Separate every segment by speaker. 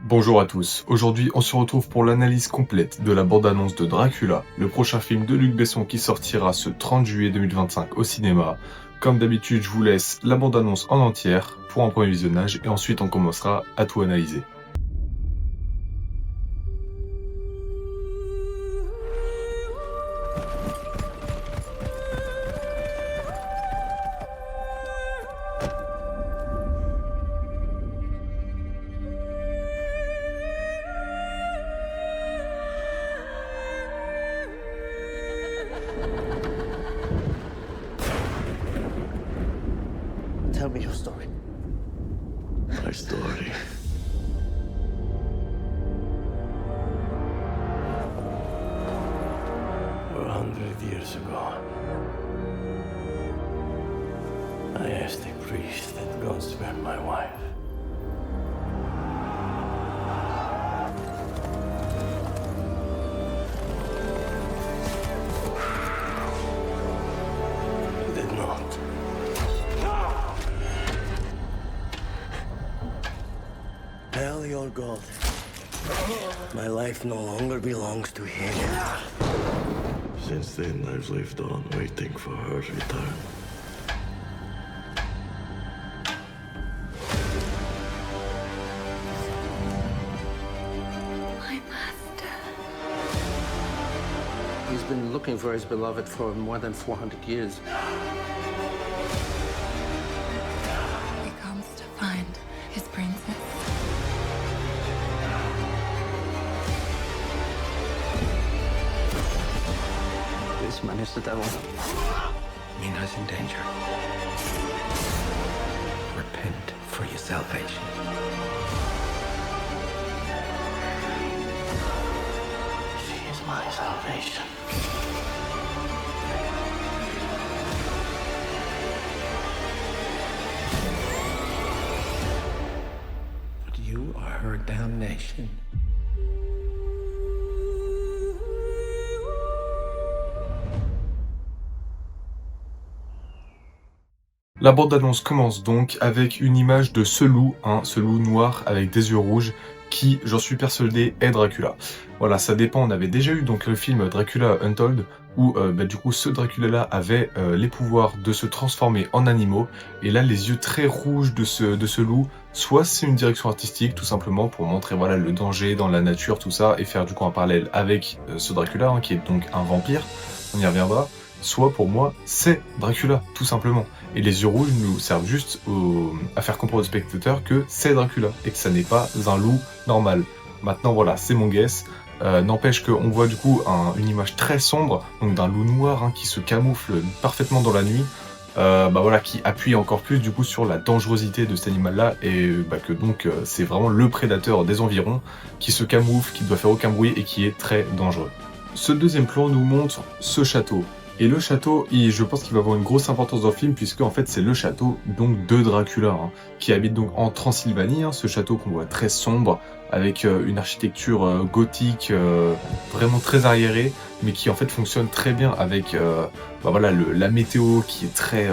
Speaker 1: Bonjour à tous, aujourd'hui on se retrouve pour l'analyse complète de la bande-annonce de Dracula, le prochain film de Luc Besson qui sortira ce 30 juillet 2025 au cinéma. Comme d'habitude, je vous laisse la bande-annonce en entière pour un premier visionnage et ensuite on commencera à tout analyser.
Speaker 2: Tell me your story.
Speaker 3: My story. Well, 100 years ago, I asked a priest that God spare my wife. He did not.
Speaker 2: Tell your God. My life no longer belongs to him.
Speaker 3: Since then, I've lived on waiting for her return.
Speaker 4: My master.
Speaker 5: He's been looking for his beloved for more than 400 years.
Speaker 4: He comes to find his princess.
Speaker 5: This man is the devil.
Speaker 6: Mina's in danger. Repent for your salvation.
Speaker 3: She is my salvation.
Speaker 6: But you are her damnation.
Speaker 1: La bande-annonce commence donc avec une image de ce loup noir avec des yeux rouges, qui, j'en suis persuadé, est Dracula. Voilà, ça dépend, on avait déjà eu donc le film Dracula Untold, où du coup ce Dracula-là avait les pouvoirs de se transformer en animaux, et là les yeux très rouges de ce loup, soit c'est une direction artistique tout simplement pour montrer voilà le danger dans la nature, tout ça, et faire du coup un parallèle avec ce Dracula, qui est donc un vampire, on y reviendra, soit pour moi c'est Dracula, tout simplement. Et les yeux rouges nous servent juste à faire comprendre au spectateur que c'est Dracula, et que ça n'est pas un loup normal. Maintenant voilà, c'est mon guess. N'empêche qu'on voit du coup une image très sombre, donc d'un loup noir qui se camoufle parfaitement dans la nuit, voilà, qui appuie encore plus du coup sur la dangerosité de cet animal-là, et que donc c'est vraiment le prédateur des environs, qui se camoufle, qui ne doit faire aucun bruit et qui est très dangereux. Ce deuxième plan nous montre ce château. Et le château, je pense qu'il va avoir une grosse importance dans le film, puisque en fait c'est le château donc de Dracula, qui habite donc en Transylvanie, ce château qu'on voit très sombre, avec une architecture gothique vraiment très arriérée, mais qui en fait fonctionne très bien avec voilà, la météo qui est très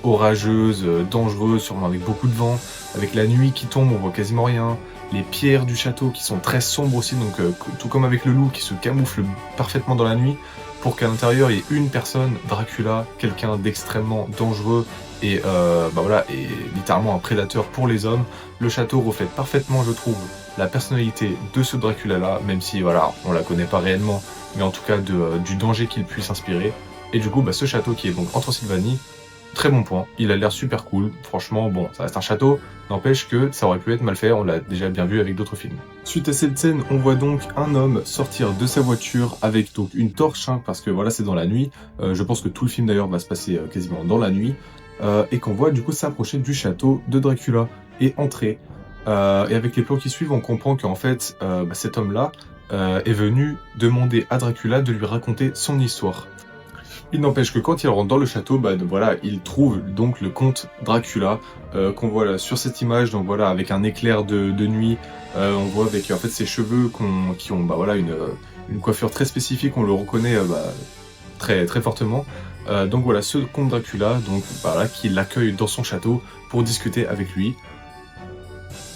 Speaker 1: orageuse, dangereuse, sûrement avec beaucoup de vent, avec la nuit qui tombe, on voit quasiment rien, les pierres du château qui sont très sombres aussi, donc tout comme avec le loup qui se camoufle parfaitement dans la nuit, pour qu'à l'intérieur il y ait une personne, Dracula, quelqu'un d'extrêmement dangereux et voilà, et littéralement un prédateur pour les hommes. Le château reflète parfaitement, je trouve, la personnalité de ce Dracula-là, même si voilà, on la connaît pas réellement, mais en tout cas du danger qu'il puisse inspirer. Et du coup, ce château qui est donc en Transylvanie, très bon point, il a l'air super cool, franchement, bon, ça reste un château, n'empêche que ça aurait pu être mal fait, on l'a déjà bien vu avec d'autres films. Suite à cette scène, on voit donc un homme sortir de sa voiture avec donc une torche, parce que voilà, c'est dans la nuit, je pense que tout le film d'ailleurs va se passer quasiment dans la nuit, et qu'on voit du coup s'approcher du château de Dracula, et entrer. Et avec les plans qui suivent, on comprend qu'en fait, cet homme-là est venu demander à Dracula de lui raconter son histoire. Il n'empêche que quand il rentre dans le château, voilà, il trouve donc le comte Dracula, qu'on voit là sur cette image, donc voilà, avec un éclair de nuit, on voit avec en fait ses cheveux qui ont voilà, une coiffure très spécifique, on le reconnaît très, très fortement. Donc voilà, ce comte Dracula, donc voilà, qui l'accueille dans son château pour discuter avec lui.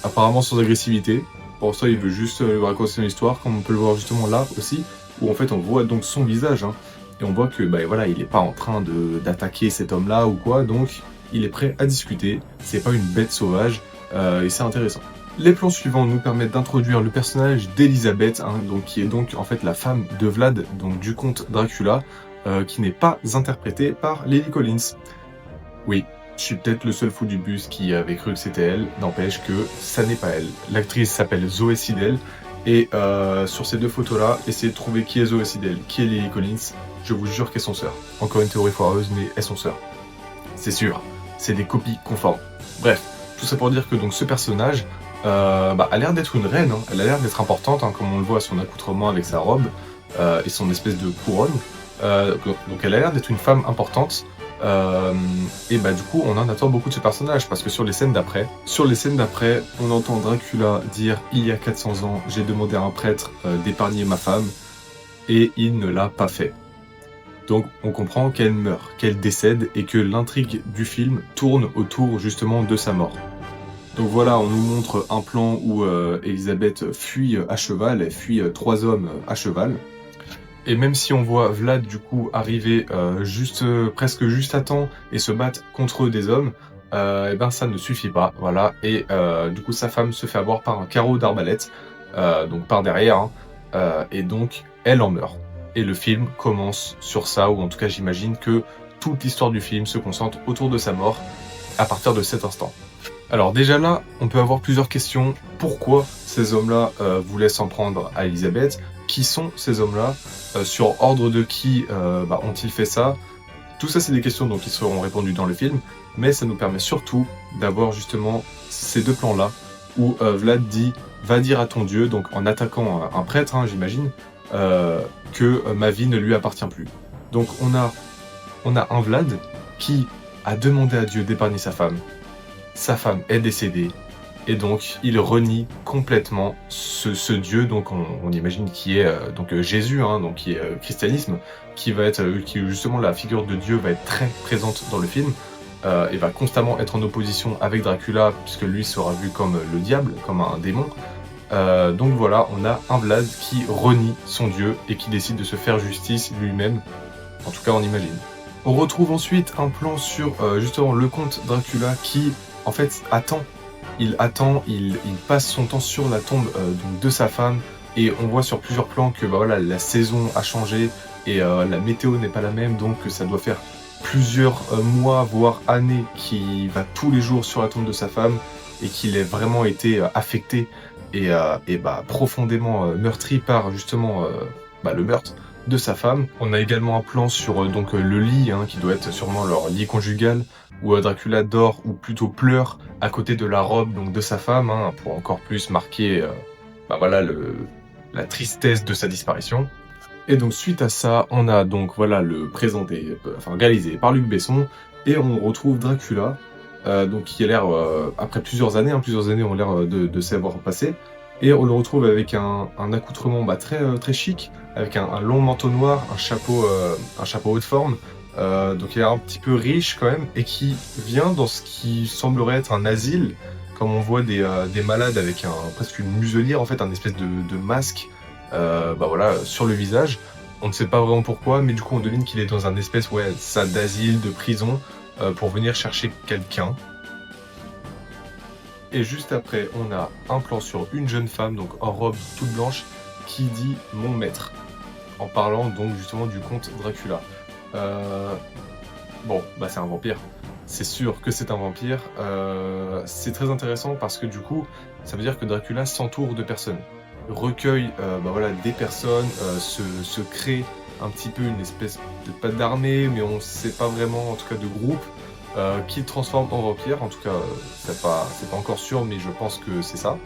Speaker 1: Apparemment sans agressivité, Pour ça, il veut juste lui raconter son histoire, comme on peut le voir justement là aussi, où en fait on voit donc son visage, hein, et on voit que bah, voilà, il n'est pas en train d'attaquer cet homme-là ou quoi, donc il est prêt à discuter, c'est pas une bête sauvage, et c'est intéressant. Les plans suivants nous permettent d'introduire le personnage d'Elizabeth, hein, donc, qui est donc en fait la femme de Vlad, donc du comte Dracula, qui n'est pas interprétée par Lily Collins. Oui, je suis peut-être le seul fou du bus qui avait cru que c'était elle, n'empêche que ça n'est pas elle. L'actrice s'appelle Zoé Sidel, et sur ces deux photos-là, essayez de trouver qui est Zoé Sidel, qui est Lily Collins, je vous jure qu'elles sont sœurs. Encore une théorie foireuse, mais elles sont sœurs. C'est sûr, c'est des copies conformes. Bref, tout ça pour dire que donc ce personnage a l'air d'être une reine, hein. Elle a l'air d'être importante, hein, comme on le voit à son accoutrement avec sa robe et son espèce de couronne. Donc elle a l'air d'être une femme importante. Et bah du coup on en attend beaucoup de ce personnage parce que sur les scènes d'après, on entend Dracula dire il y a 400 ans j'ai demandé à un prêtre d'épargner ma femme et il ne l'a pas fait. Donc on comprend qu'elle meurt, qu'elle décède et que l'intrigue du film tourne autour justement de sa mort. Donc voilà, on nous montre un plan où Elisabeth fuit à cheval, elle fuit 3 hommes à cheval. Et même si on voit Vlad du coup arriver presque juste à temps et se battre contre des hommes, et ben ça ne suffit pas, voilà. Et du coup sa femme se fait avoir par un carreau d'arbalète, donc par derrière, hein, et donc elle en meurt. Et le film commence sur ça, ou en tout cas j'imagine que toute l'histoire du film se concentre autour de sa mort à partir de cet instant. Alors déjà là, on peut avoir plusieurs questions. Pourquoi ces hommes-là voulaient s'en prendre à Elisabeth? Qui sont ces hommes-là? Sur ordre de qui ont-ils fait ça? Tout ça, c'est des questions donc, qui seront répondues dans le film, mais ça nous permet surtout d'avoir justement ces deux plans-là, où Vlad dit « Va dire à ton Dieu », donc en attaquant un prêtre, hein, j'imagine, que ma vie ne lui appartient plus. Donc on a un Vlad qui a demandé à Dieu d'épargner sa femme. Sa femme est décédée, et donc il renie complètement ce Dieu, donc on imagine qui est donc Jésus, hein, donc qui est christianisme, qui justement la figure de Dieu va être très présente dans le film, et va constamment être en opposition avec Dracula, puisque lui sera vu comme le diable, comme un démon. Donc voilà, on a un Vlad qui renie son Dieu et qui décide de se faire justice lui-même, en tout cas on imagine. On retrouve ensuite un plan sur justement le comte Dracula qui en fait il passe son temps sur la tombe donc de sa femme, et on voit sur plusieurs plans que voilà, la saison a changé et la météo n'est pas la même, donc ça doit faire plusieurs mois voire années qu'il va tous les jours sur la tombe de sa femme et qu'il ait vraiment été affecté et profondément meurtri par justement le meurtre de sa femme. On a également un plan sur donc le lit, hein, qui doit être sûrement leur lit conjugal, où Dracula dort, ou plutôt pleure, à côté de la robe donc de sa femme, hein, pour encore plus marquer la tristesse de sa disparition. Et donc suite à ça, on a donc voilà réalisé par Luc Besson, et on retrouve Dracula, donc qui a l'air, après plusieurs années ont l'air de s'avoir passé, et on le retrouve avec un accoutrement très chic, avec un long manteau noir, un chapeau haut de forme, donc il est un petit peu riche quand même, et qui vient dans ce qui semblerait être un asile, comme on voit des malades avec presque une muselière, en fait, un espèce de masque sur le visage. On ne sait pas vraiment pourquoi, mais du coup on devine qu'il est dans un espèce d'asile, de prison, pour venir chercher quelqu'un. Et juste après, on a un plan sur une jeune femme, donc en robe toute blanche, qui dit « mon maître », en parlant donc justement du comte Dracula. C'est un vampire. C'est sûr que c'est un vampire. C'est très intéressant parce que du coup, ça veut dire que Dracula s'entoure de personnes, recueille des personnes, se crée un petit peu une espèce de, pas d'armée, mais on sait pas vraiment, en tout cas de groupe, qu'il transforme en vampire. En tout cas, c'est pas encore sûr, mais je pense que c'est ça.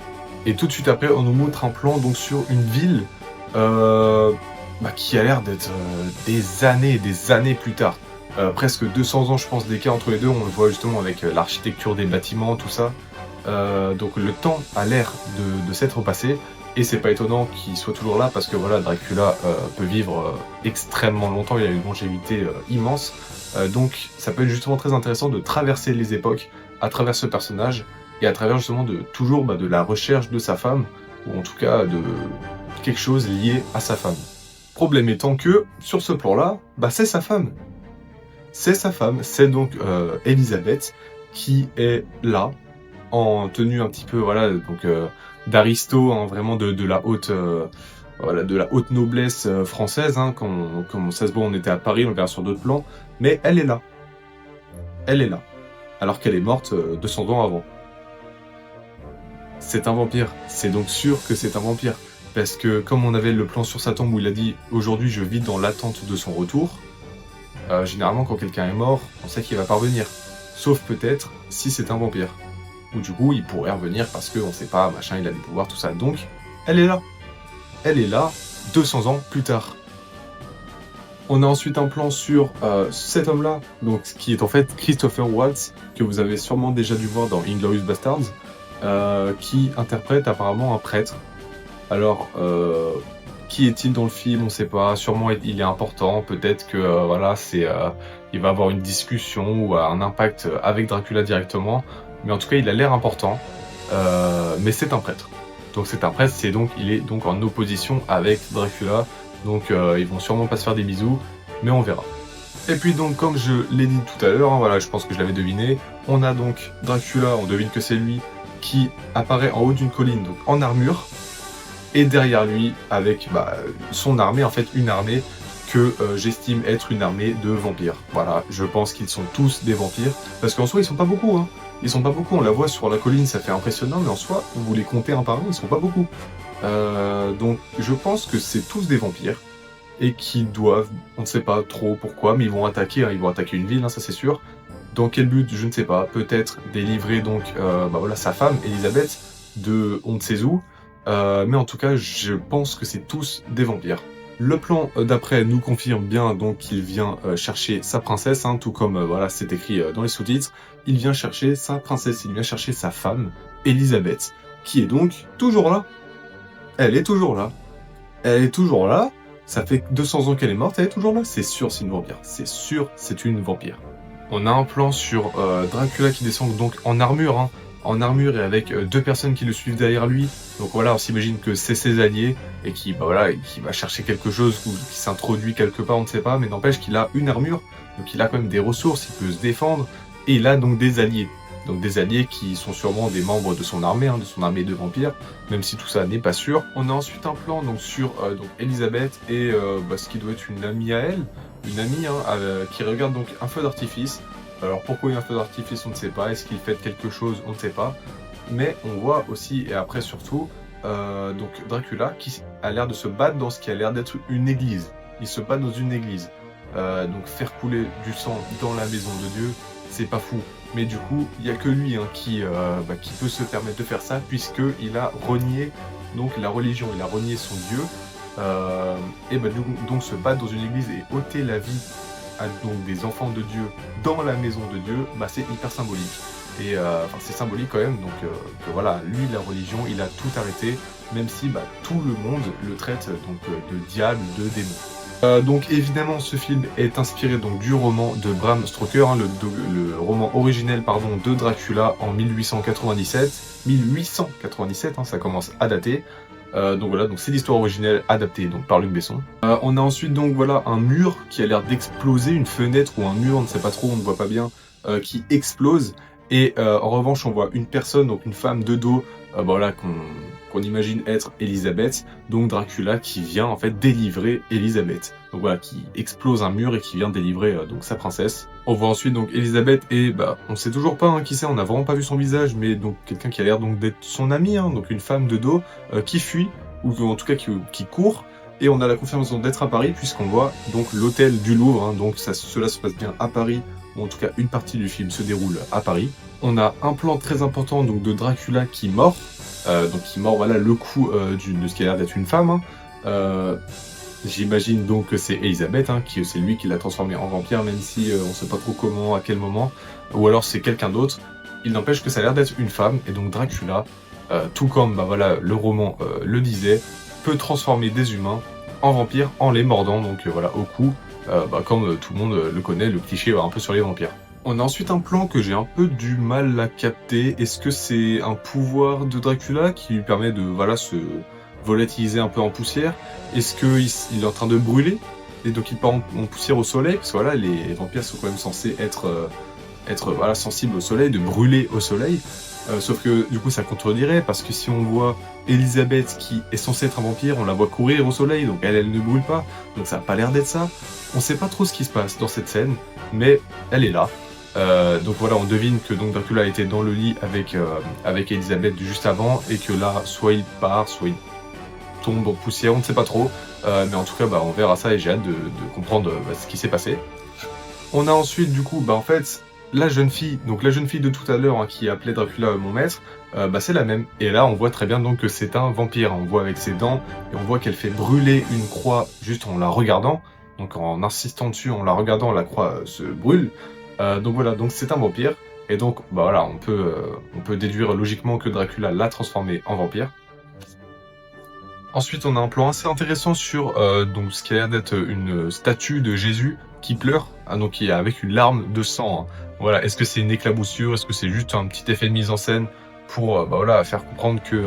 Speaker 1: Et tout de suite après, on nous montre un plan donc sur une ville qui a l'air d'être des années et des années plus tard. Presque 200 ans, je pense, d'écart entre les deux. On le voit justement avec l'architecture des bâtiments, tout ça. Donc le temps a l'air de s'être passé. Et c'est pas étonnant qu'il soit toujours là, parce que voilà, Dracula peut vivre extrêmement longtemps. Il a une longévité immense. Donc ça peut être justement très intéressant de traverser les époques à travers ce personnage, et à travers justement de la recherche de sa femme, ou en tout cas de quelque chose lié à sa femme. Problème étant que, sur ce plan-là, bah c'est sa femme. C'est sa femme, c'est donc Elisabeth qui est là, en tenue un petit peu, voilà, donc d'aristo, hein, vraiment de la haute... voilà, de la haute noblesse française, hein, comme ça se voit, on était à Paris, on verra sur d'autres plans, mais elle est là. Elle est là. Alors qu'elle est morte 200 ans avant. C'est un vampire. C'est donc sûr que c'est un vampire. Parce que comme on avait le plan sur sa tombe où il a dit « Aujourd'hui, je vis dans l'attente de son retour », généralement, quand quelqu'un est mort, on sait qu'il va pas revenir. Sauf peut-être si c'est un vampire. Ou du coup, il pourrait revenir parce qu'on sait pas, machin, il a des pouvoirs, tout ça. Donc, elle est là. Elle est là, 200 ans plus tard. On a ensuite un plan sur cet homme-là, donc qui est en fait Christopher Waltz, que vous avez sûrement déjà dû voir dans Inglourious Basterds, qui interprète apparemment un prêtre. Alors, qui est-il dans le film? On ne sait pas. Sûrement, il est important. Peut-être que voilà, il va avoir une discussion ou un impact avec Dracula directement. Mais en tout cas, il a l'air important. Mais c'est un prêtre. Donc c'est un prêtre, il est donc en opposition avec Dracula, donc ils vont sûrement pas se faire des bisous, mais on verra. Et puis donc comme je l'ai dit tout à l'heure, hein, voilà, je pense que je l'avais deviné, on a donc Dracula, on devine que c'est lui, qui apparaît en haut d'une colline, donc en armure, et derrière lui avec son armée, en fait une armée que j'estime être une armée de vampires. Voilà, je pense qu'ils sont tous des vampires, parce qu'en soi ils sont pas beaucoup, hein. Ils sont pas beaucoup, on la voit sur la colline, ça fait impressionnant, mais en soi, vous les comptez un par un, ils sont pas beaucoup. Donc je pense que c'est tous des vampires, et qui doivent, on ne sait pas trop pourquoi, mais ils vont attaquer une ville, hein, ça c'est sûr. Dans quel but, je ne sais pas, peut-être délivrer donc voilà, sa femme, Elisabeth, de on ne sait où, mais en tout cas, je pense que c'est tous des vampires. Le plan d'après nous confirme bien donc qu'il vient chercher sa princesse, hein, tout comme voilà, c'est écrit dans les sous-titres. Il vient chercher sa princesse, il vient chercher sa femme, Elisabeth, qui est donc toujours là. Elle est toujours là. Elle est toujours là. Ça fait 200 ans qu'elle est morte, elle est toujours là. C'est sûr, c'est une vampire. C'est sûr, c'est une vampire. On a un plan sur Dracula qui descend donc en armure, hein. En armure et avec deux personnes qui le suivent derrière lui. Donc voilà, on s'imagine que c'est ses alliés et qui va chercher quelque chose ou qui s'introduit quelque part, on ne sait pas, mais n'empêche qu'il a une armure, donc il a quand même des ressources, il peut se défendre, et il a donc des alliés. Donc des alliés qui sont sûrement des membres de son armée, hein, de son armée de vampires, même si tout ça n'est pas sûr. On a ensuite un plan donc sur donc Elisabeth et ce qui doit être une amie à elle, une amie hein, qui regarde donc un feu d'artifice. Alors pourquoi il y a un feu d'artifice, on ne sait pas. Est-ce qu'il fait quelque chose, on ne sait pas. Mais on voit aussi, et après surtout, donc Dracula qui a l'air de se battre dans ce qui a l'air d'être une église. Il se bat dans une église. Donc faire couler du sang dans la maison de Dieu, c'est pas fou. Mais du coup, il n'y a que lui hein, qui peut se permettre de faire ça, puisqu'il a renié donc, la religion, il a renié son Dieu. Donc se battre dans une église et ôter la vie donc des enfants de Dieu dans la maison de Dieu, c'est hyper symbolique. Et c'est symbolique quand même, donc que voilà, lui, la religion, il a tout arrêté, même si tout le monde le traite donc de diable, de démon. Donc évidemment, ce film est inspiré donc du roman de Bram Stoker, hein, le roman originel de Dracula en 1897. 1897, hein, ça commence à dater. Donc voilà, donc c'est l'histoire originelle adaptée donc par Luc Besson. On a ensuite donc voilà un mur qui a l'air d'exploser, une fenêtre ou un mur, on ne sait pas trop, on ne voit pas bien, qui explose. Et en revanche, on voit une personne, donc une femme de dos, voilà, qu'on imagine être Elisabeth, donc Dracula qui vient en fait délivrer Elisabeth. Donc voilà, qui explose un mur et qui vient délivrer donc sa princesse. On voit ensuite donc Elisabeth et on sait toujours pas hein, qui c'est, on n'a vraiment pas vu son visage, mais donc quelqu'un qui a l'air donc d'être son ami, hein, donc une femme de dos qui fuit, ou en tout cas qui court. Et on a la confirmation d'être à Paris puisqu'on voit donc l'hôtel du Louvre, hein, donc cela se passe bien à Paris, ou en tout cas une partie du film se déroule à Paris. On a un plan très important donc de Dracula qui mord, voilà le coup de ce qui a l'air d'être une femme. Hein. J'imagine donc que c'est Elisabeth, hein, c'est lui qui l'a transformé en vampire, même si on sait pas trop comment, à quel moment, ou alors c'est quelqu'un d'autre. Il n'empêche que ça a l'air d'être une femme, et donc Dracula, tout comme voilà, le roman le disait, peut transformer des humains en vampires en les mordant, donc voilà, au cou, comme tout le monde le connaît, le cliché un peu sur les vampires. On a ensuite un plan que j'ai un peu du mal à capter. Est-ce que c'est un pouvoir de Dracula qui lui permet de se volatiliser un peu en poussière? Est-ce qu'il est en train de brûler et donc il part en poussière au soleil? Parce que les vampires sont quand même censés être sensibles au soleil, de brûler au soleil. Sauf que du coup ça contredirait, parce que si on voit Elisabeth qui est censée être un vampire, on la voit courir au soleil, donc elle ne brûle pas, donc ça a pas l'air d'être ça. On sait pas trop ce qui se passe dans cette scène, mais elle est là. Donc voilà, on devine que donc Dracula était dans le lit avec Elisabeth juste avant, et que là, soit il part, soit il tombe en poussière, on ne sait pas trop. Mais en tout cas, on verra ça, et j'ai hâte de comprendre ce qui s'est passé. On a ensuite, du coup, en fait, la jeune fille de tout à l'heure, qui appelait Dracula mon maître, c'est la même. Et là, on voit très bien donc que c'est un vampire. On voit avec ses dents, et on voit qu'elle fait brûler une croix juste en la regardant. Donc en insistant dessus, en la regardant, la croix se brûle. Donc voilà, donc c'est un vampire. Et donc, on peut déduire logiquement que Dracula l'a transformé en vampire. Ensuite, on a un plan assez intéressant sur donc ce qui a l'air d'être une statue de Jésus qui pleure, donc qui est avec une larme de sang. Voilà, est-ce que c'est une éclaboussure? Est-ce que c'est juste un petit effet de mise en scène pour faire comprendre que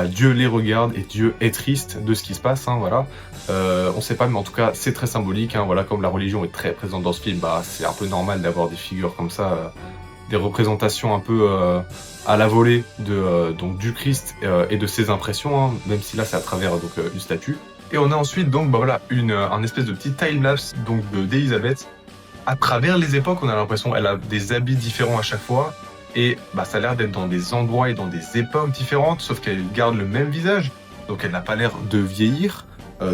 Speaker 1: Dieu les regarde et Dieu est triste de ce qui se passe, on sait pas, mais en tout cas c'est très symbolique, comme la religion est très présente dans ce film, c'est un peu normal d'avoir des figures comme ça, des représentations un peu à la volée donc du Christ et de ses impressions, même si là c'est à travers une statue. Et on a ensuite donc un espèce de petit time-lapse donc d'Elisabeth. À travers les époques, on a l'impression qu'elle a des habits différents à chaque fois, et ça a l'air d'être dans des endroits et dans des époques différentes, sauf qu'elle garde le même visage, donc elle n'a pas l'air de vieillir,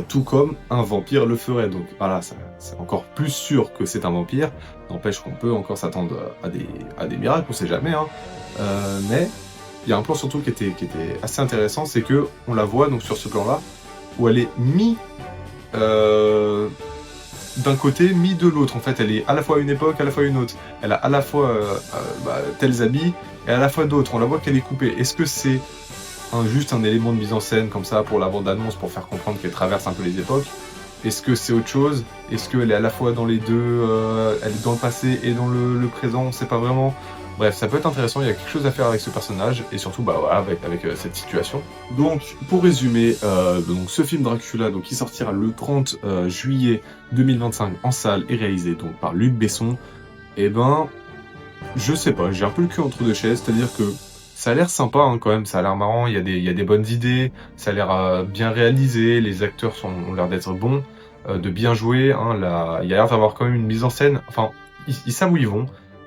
Speaker 1: tout comme un vampire le ferait. Donc voilà, c'est encore plus sûr que c'est un vampire. N'empêche qu'on peut encore s'attendre à des miracles, on sait jamais, mais il y a un plan surtout qui était assez intéressant, c'est que on la voit donc sur ce plan-là, où elle est d'un côté, mis de l'autre. En fait, elle est à la fois une époque, à la fois une autre. Elle a à la fois tels habits, et à la fois d'autres. On la voit qu'elle est coupée. Est-ce que c'est juste un élément de mise en scène, comme ça, pour la bande-annonce, pour faire comprendre qu'elle traverse un peu les époques? Est-ce que c'est autre chose? Est-ce qu'elle est à la fois dans les deux, elle est dans le passé et dans le présent? On sait pas vraiment. Bref, ça peut être intéressant, il y a quelque chose à faire avec ce personnage, et surtout avec cette situation. Donc, pour résumer, donc ce film Dracula, donc, qui sortira le 30 juillet 2025 en salle, et réalisé donc par Luc Besson, je sais pas, j'ai un peu le cul entre deux chaises, c'est-à-dire que ça a l'air sympa quand même, ça a l'air marrant, il y a des bonnes idées, ça a l'air bien réalisé, les acteurs ont l'air d'être bons, de bien jouer, il y a l'air d'avoir quand même une mise en scène, enfin, ils savent où ils vont.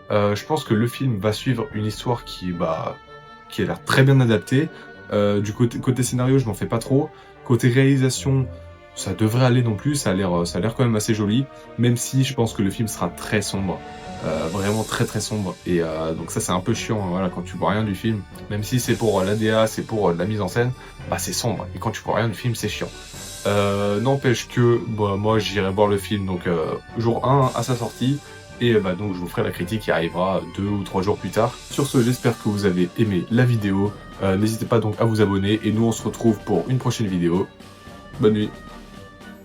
Speaker 1: Je pense que le film va suivre une histoire qui a l'air très bien adaptée. Du côté scénario, je m'en fais pas trop. Côté réalisation, ça devrait aller non plus, ça a l'air quand même assez joli, même si je pense que le film sera très sombre. Vraiment très très sombre. Et donc ça c'est un peu chiant, quand tu vois rien du film, même si c'est pour l'ADA, c'est pour la mise en scène, c'est sombre. Et quand tu vois rien du film, c'est chiant. N'empêche que moi j'irai voir le film donc jour 1 à sa sortie. Et donc je vous ferai la critique qui arrivera 2 ou 3 jours plus tard. Sur ce, j'espère que vous avez aimé la vidéo. N'hésitez pas donc à vous abonner, et nous on se retrouve pour une prochaine vidéo. Bonne nuit.